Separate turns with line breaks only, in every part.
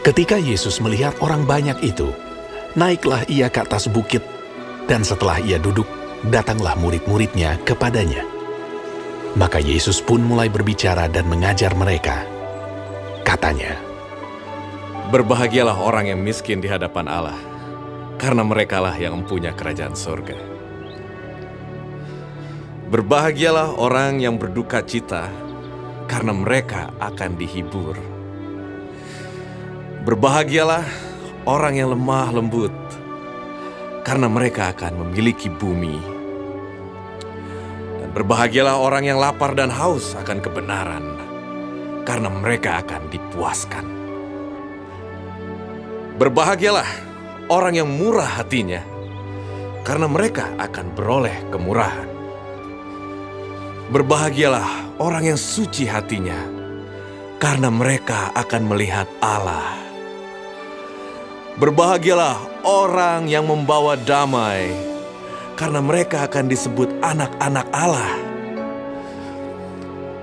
Ketika Yesus melihat orang banyak itu, naiklah ia ke atas bukit, dan setelah ia duduk, datanglah murid-muridnya kepadanya. Maka Yesus pun mulai berbicara dan mengajar mereka. Katanya,
"Berbahagialah orang yang miskin di hadapan Allah, karena merekalah yang mempunyai kerajaan surga. Berbahagialah orang yang berduka cita, karena mereka akan dihibur. Berbahagialah orang yang lemah lembut, karena mereka akan memiliki bumi. Dan berbahagialah orang yang lapar dan haus akan kebenaran, karena mereka akan dipuaskan. Berbahagialah orang yang murah hatinya, karena mereka akan beroleh kemurahan. Berbahagialah orang yang suci hatinya, karena mereka akan melihat Allah. Berbahagialah orang yang membawa damai, karena mereka akan disebut anak-anak Allah.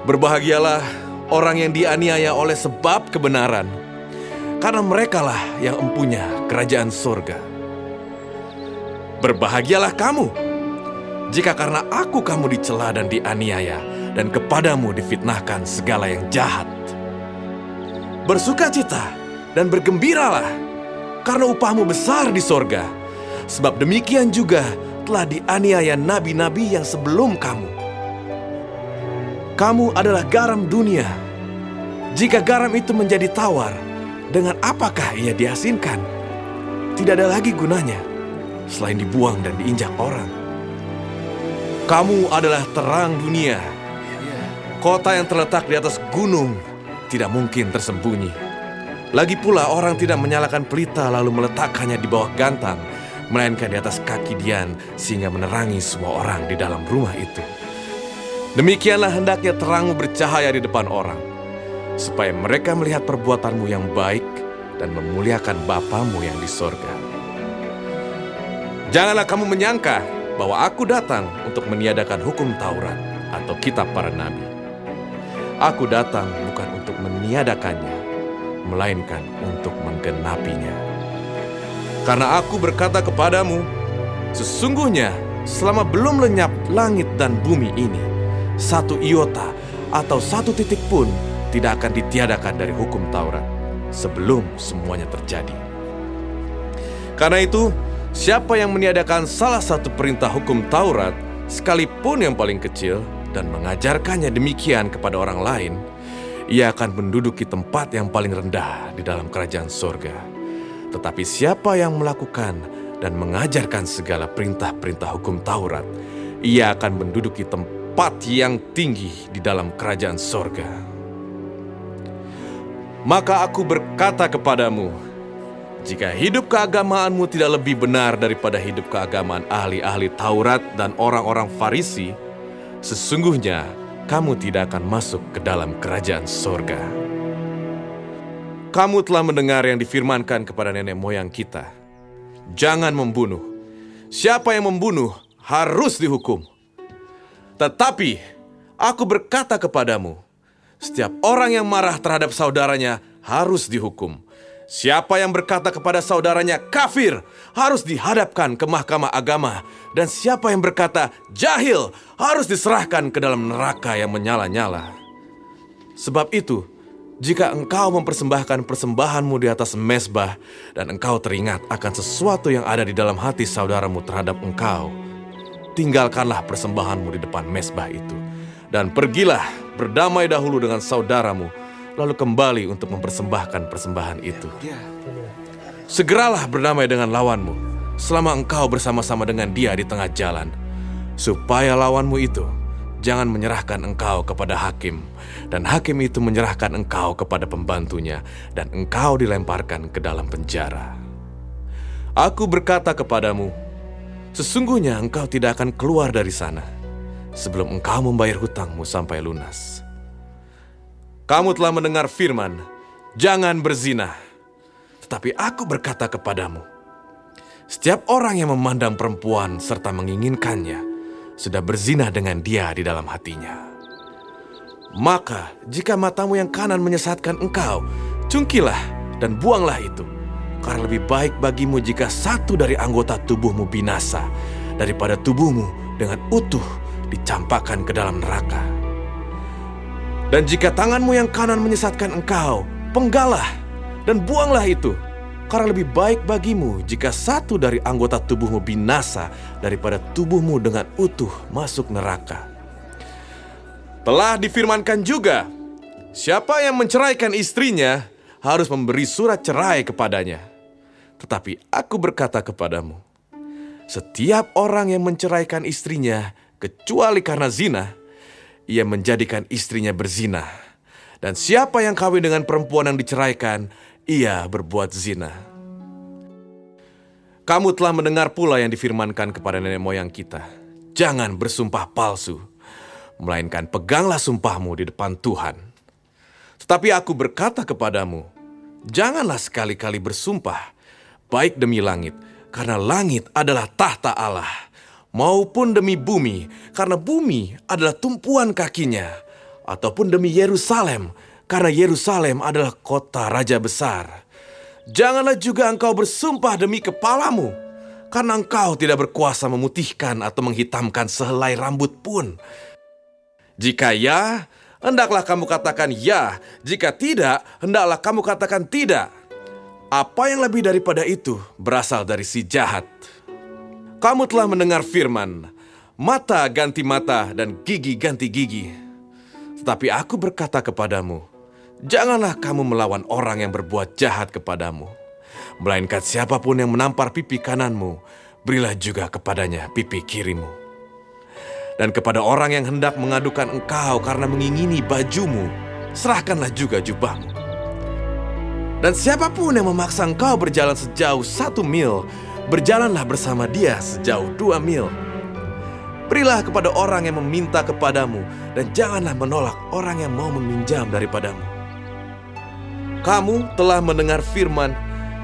Berbahagialah orang yang dianiaya oleh sebab kebenaran, karena merekalah yang empunya kerajaan surga. Berbahagialah kamu, jika karena aku kamu dicela dan dianiaya, dan kepadamu difitnahkan segala yang jahat. Bersukacita dan bergembiralah, karena upahmu besar di sorga, sebab demikian juga telah dianiaya nabi-nabi yang sebelum kamu. Kamu adalah garam dunia. Jika garam itu menjadi tawar, dengan apakah ia diasinkan? Tidak ada lagi gunanya, selain dibuang dan diinjak orang. Kamu adalah terang dunia. Kota yang terletak di atas gunung tidak mungkin tersembunyi. Lagi pula orang tidak menyalakan pelita lalu meletakkannya di bawah gantang, melainkan di atas kaki dian sehingga menerangi semua orang di dalam rumah itu. Demikianlah hendaknya terangmu bercahaya di depan orang, supaya mereka melihat perbuatanmu yang baik dan memuliakan Bapamu yang di sorga. Janganlah kamu menyangka bahwa aku datang untuk meniadakan hukum Taurat atau kitab para nabi. Aku datang bukan untuk meniadakannya, melainkan untuk menggenapinya. Karena aku berkata kepadamu, sesungguhnya selama belum lenyap langit dan bumi ini, satu iota atau satu titik pun tidak akan ditiadakan dari hukum Taurat sebelum semuanya terjadi. Karena itu, siapa yang meniadakan salah satu perintah hukum Taurat, sekalipun yang paling kecil, dan mengajarkannya demikian kepada orang lain, ia akan menduduki tempat yang paling rendah di dalam kerajaan sorga. Tetapi siapa yang melakukan dan mengajarkan segala perintah-perintah hukum Taurat, ia akan menduduki tempat yang tinggi di dalam kerajaan sorga. Maka aku berkata kepadamu, jika hidup keagamaanmu tidak lebih benar daripada hidup keagamaan ahli-ahli Taurat dan orang-orang Farisi, sesungguhnya kamu tidak akan masuk ke dalam kerajaan sorga. Kamu telah mendengar yang difirmankan kepada nenek moyang kita, jangan membunuh. Siapa yang membunuh harus dihukum. Tetapi aku berkata kepadamu, setiap orang yang marah terhadap saudaranya harus dihukum. Siapa yang berkata kepada saudaranya kafir harus dihadapkan ke mahkamah agama, dan siapa yang berkata jahil harus diserahkan ke dalam neraka yang menyala-nyala. Sebab itu, jika engkau mempersembahkan persembahanmu di atas mezbah dan engkau teringat akan sesuatu yang ada di dalam hati saudaramu terhadap engkau, tinggalkanlah persembahanmu di depan mezbah itu, dan pergilah berdamai dahulu dengan saudaramu, lalu kembali untuk mempersembahkan persembahan itu. Segeralah berdamai dengan lawanmu, selama engkau bersama-sama dengan dia di tengah jalan, supaya lawanmu itu jangan menyerahkan engkau kepada hakim, dan hakim itu menyerahkan engkau kepada pembantunya, dan engkau dilemparkan ke dalam penjara. Aku berkata kepadamu, sesungguhnya engkau tidak akan keluar dari sana sebelum engkau membayar hutangmu sampai lunas. Kamu telah mendengar firman, jangan berzina. Tetapi aku berkata kepadamu, setiap orang yang memandang perempuan serta menginginkannya, sudah berzina dengan dia di dalam hatinya. Maka, jika matamu yang kanan menyesatkan engkau, cungkilah dan buanglah itu. Karena lebih baik bagimu jika satu dari anggota tubuhmu binasa, daripada tubuhmu dengan utuh dicampakkan ke dalam neraka. Dan jika tanganmu yang kanan menyesatkan engkau, penggalah dan buanglah itu. Karena lebih baik bagimu jika satu dari anggota tubuhmu binasa, daripada tubuhmu dengan utuh masuk neraka. Telah difirmankan juga, siapa yang menceraikan istrinya harus memberi surat cerai kepadanya. Tetapi aku berkata kepadamu, setiap orang yang menceraikan istrinya kecuali karena zina, ia menjadikan istrinya berzina. Dan siapa yang kawin dengan perempuan yang diceraikan, ia berbuat zina. Kamu telah mendengar pula yang difirmankan kepada nenek moyang kita, jangan bersumpah palsu, melainkan peganglah sumpahmu di depan Tuhan. Tetapi aku berkata kepadamu, janganlah sekali-kali bersumpah, baik demi langit, karena langit adalah tahta Allah, maupun demi bumi, karena bumi adalah tumpuan kakinya, ataupun demi Yerusalem, karena Yerusalem adalah kota raja besar. Janganlah juga engkau bersumpah demi kepalamu, karena engkau tidak berkuasa memutihkan atau menghitamkan sehelai rambut pun. Jika ya, hendaklah kamu katakan ya. Jika tidak, hendaklah kamu katakan tidak. Apa yang lebih daripada itu berasal dari si jahat. Kamu telah mendengar firman, mata ganti mata dan gigi ganti gigi. Tetapi aku berkata kepadamu, janganlah kamu melawan orang yang berbuat jahat kepadamu. Melainkan siapapun yang menampar pipi kananmu, berilah juga kepadanya pipi kirimu. Dan kepada orang yang hendak mengadukan engkau karena mengingini bajumu, serahkanlah juga jubahmu. Dan siapapun yang memaksa engkau berjalan sejauh 1 mil, berjalanlah bersama dia sejauh 2 mil. Berilah kepada orang yang meminta kepadamu, dan janganlah menolak orang yang mau meminjam daripadamu. Kamu telah mendengar firman,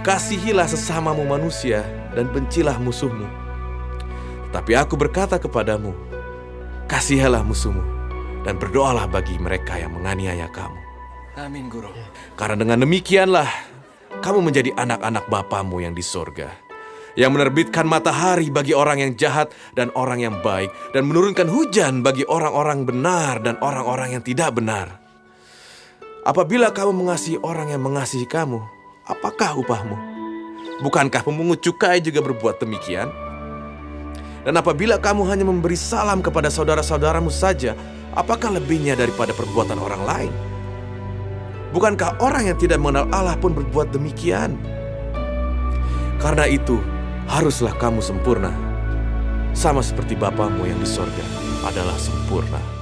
kasihilah sesamamu manusia, dan bencilah musuhmu. Tapi aku berkata kepadamu, kasihilah musuhmu, dan berdoalah bagi mereka yang menganiaya kamu.
Amin, Guru.
Karena dengan demikianlah kamu menjadi anak-anak Bapamu yang di sorga, yang menerbitkan matahari bagi orang yang jahat dan orang yang baik, dan menurunkan hujan bagi orang-orang benar dan orang-orang yang tidak benar. Apabila kamu mengasihi orang yang mengasihi kamu, apakah upahmu? Bukankah pemungut cukai juga berbuat demikian? Dan apabila kamu hanya memberi salam kepada saudara-saudaramu saja, apakah lebihnya daripada perbuatan orang lain? Bukankah orang yang tidak mengenal Allah pun berbuat demikian? Karena itu, haruslah kamu sempurna, sama seperti Bapamu yang di sorga adalah sempurna.